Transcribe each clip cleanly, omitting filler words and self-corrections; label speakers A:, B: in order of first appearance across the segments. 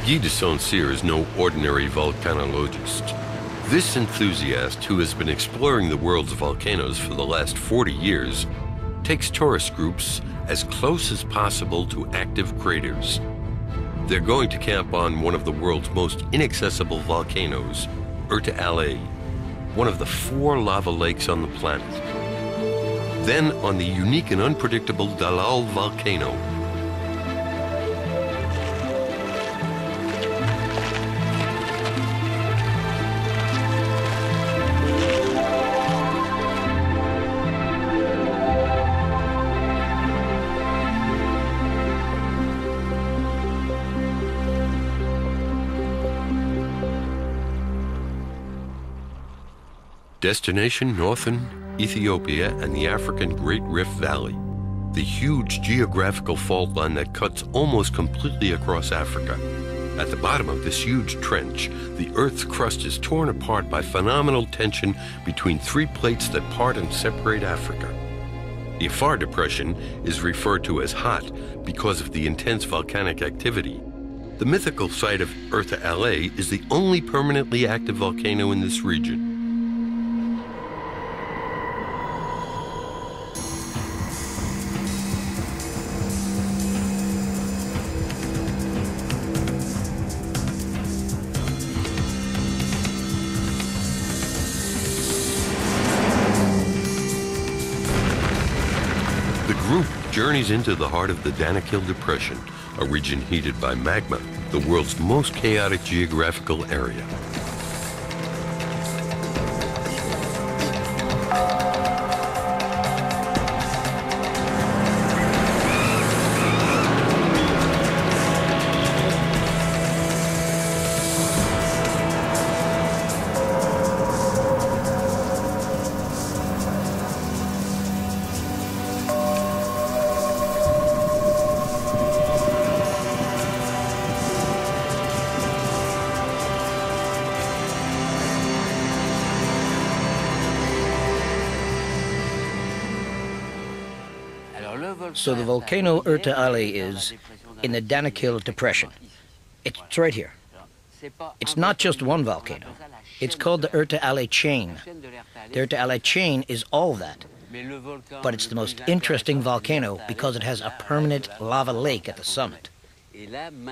A: Guy de Saint-Cyr is no ordinary volcanologist. This enthusiast, who has been exploring the world's volcanoes for the last 40 years, takes tourist groups as close as possible to active craters. They're going to camp on one of the world's most inaccessible volcanoes, ERTALE, one of the 4 lava lakes on the planet. Then on the unique and unpredictable ERTALE.Volcano. Destination northern Ethiopia and the African Great Rift Valley, the huge geographical fault line that cuts almost completely across Africa. At the bottom of this huge trench, the Earth's crust is torn apart by phenomenal tension between 3 plates that part and separate Africa. The AFAR depression is referred to as hot because of the intense volcanic activity. The mythical site of ERTALE is the only permanently active volcano in this region. The group journeys into the heart of the Danakil Depression, a region heated by magma, the world's most chaotic geographical area.
B: So the volcano ERTALE is in the Danakil Depression. It's right here. It's not just one volcano. It's called the ERTALE chain. The ERTALE chain is all that. But it's the most interesting volcano because it has a permanent lava lake at the summit.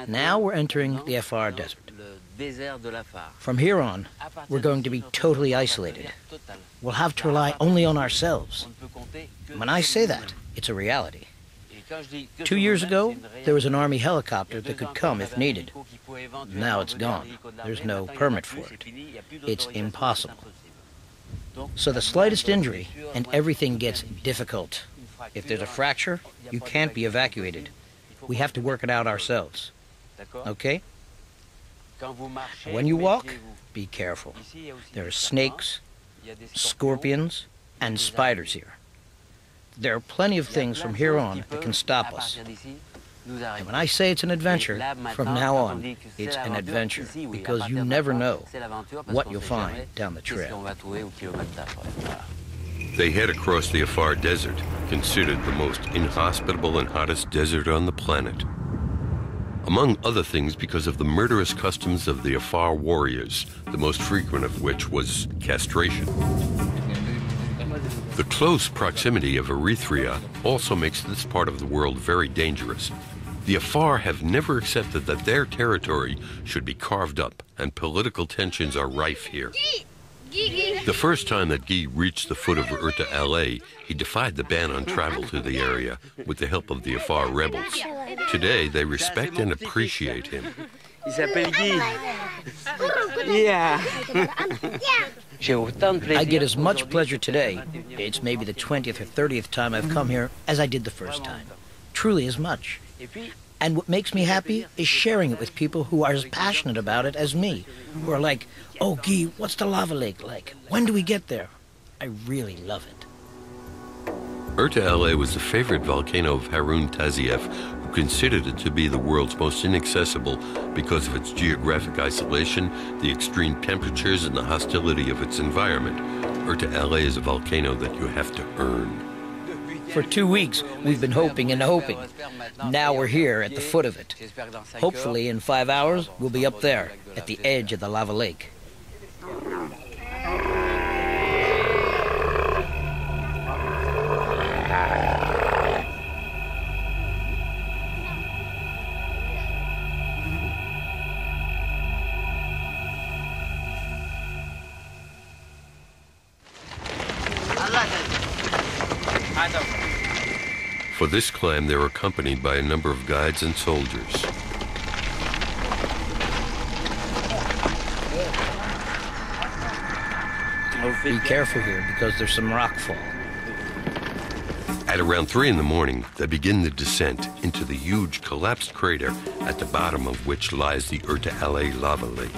B: Now we're entering the AFAR desert. From here on, we're going to be totally isolated. We'll have to rely only on ourselves. When I say that, it's a reality. 2 years ago, there was an army helicopter that could come if needed. Now it's gone. There's no permit for it. It's impossible. So the slightest injury, and everything gets difficult. If there's a fracture, you can't be evacuated. We have to work it out ourselves. Okay? When you walk, be careful. There are snakes, scorpions, and spiders here. There are plenty of things from here on that can stop us. And when I say it's an adventure, from now on, it's an adventure, because you never know what you'll find down the trail.
A: They head across the AFAR desert, considered the most inhospitable and hottest desert on the planet. Among other things, because of the murderous customs of the AFAR warriors, the most frequent of which was castration. The close proximity of Eritrea also makes this part of the world very dangerous. The AFAR have never accepted that their territory should be carved up, and political tensions are rife here. The first time that Guy reached the foot of ERTALE, he defied the ban on travel to the area with the help of the AFAR rebels. Today, they respect and appreciate him.
C: Il s'appelle Guy. Yeah.
B: I get as much pleasure today, it's maybe the 20th or 30th time I've come here, as I did the first time. Truly as much. And what makes me happy is sharing it with people who are as passionate about it as me, who are like, oh, Guy, what's the lava lake like? When do we get there? I really love it.
A: ERTALE was the favorite volcano of Harun Tazieff, who considered it to be the world's most inaccessible because of its geographic isolation, the extreme temperatures, and the hostility of its environment. ERTALE is a volcano that you have to earn.
B: For 2 weeks, we've been hoping and hoping. Now we're here at the foot of it. Hopefully, in 5 hours, we'll be up there, at the edge of the lava lake.
A: For this climb, they're accompanied by a number of guides and soldiers.
B: Be careful here, because there's some rockfall.
A: At around 3 in the morning, they begin the descent into the huge collapsed crater at the bottom of which lies the ERTALE lava lake.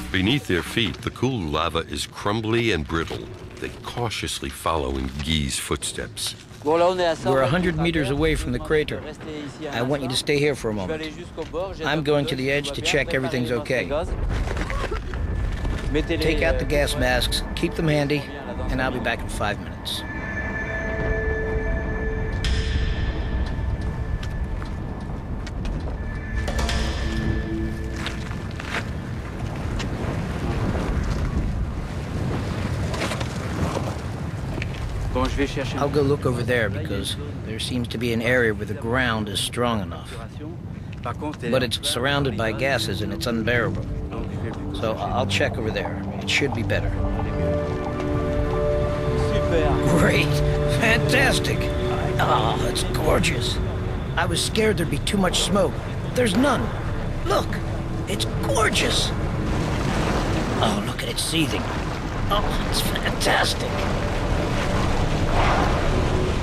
A: Beneath their feet, the cool lava is crumbly and brittle. They cautiously follow in Guy's footsteps.
B: We're 100 meters away from the crater. I want you to stay here for a moment. I'm going to the edge to check everything's okay. Take out the gas masks, keep them handy, and I'll be back in 5 minutes. I'll go look over there because there seems to be an area where the ground is strong enough. But it's surrounded by gases and it's unbearable. So I'll check over there. It should be better. Great! Fantastic! Oh, it's gorgeous. I was scared there'd be too much smoke. There's none. Look! It's gorgeous! Oh, look at it seething. Oh, it's fantastic.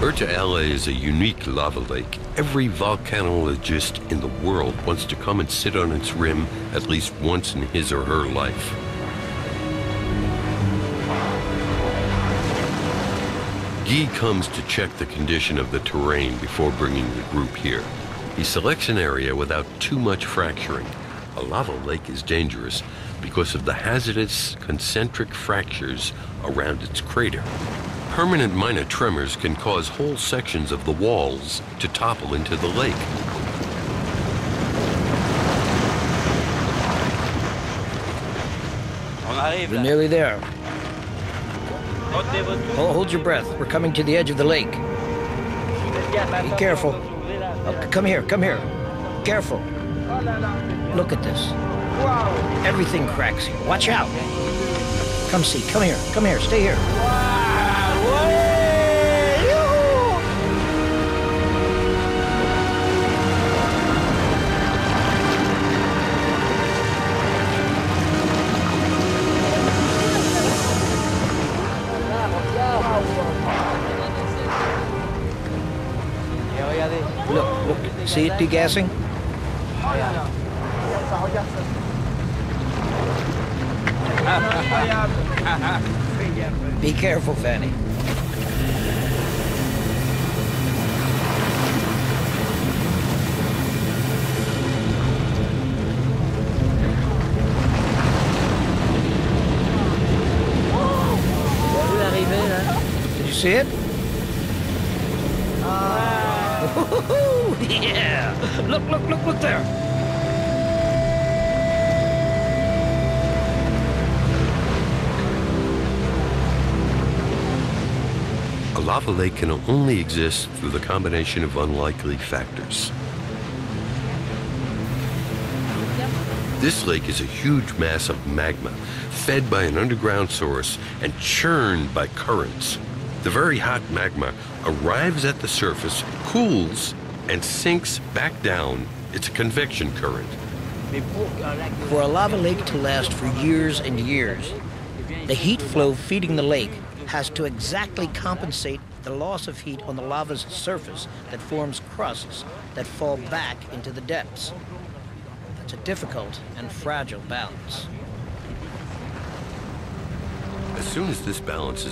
A: ERTALE is a unique lava lake. Every volcanologist in the world wants to come and sit on its rim at least once in his or her life. Guy comes to check the condition of the terrain before bringing the group here. He selects an area without too much fracturing. A lava lake is dangerous because of the hazardous concentric fractures around its crater. Permanent minor tremors can cause whole sections of the walls to topple into the lake.
B: We're nearly there. Hold your breath. We're coming to the edge of the lake. Be careful. Oh, come here, come here. Careful. Look at this. Everything cracks here. Watch out. Come see. Come here, stay here. Look, see it degassing? Be careful, Fanny. Did you see it? Yeah! Look there!
A: A lava lake can only exist through the combination of unlikely factors. This lake is a huge mass of magma, fed by an underground source and churned by currents. The very hot magma arrives at the surface, cools, and sinks back down. It's a convection current.
B: For a lava lake to last for years and years, the heat flow feeding the lake has to exactly compensate the loss of heat on the lava's surface that forms crusts that fall back into the depths. That's a difficult and fragile balance.
A: As soon as this balance is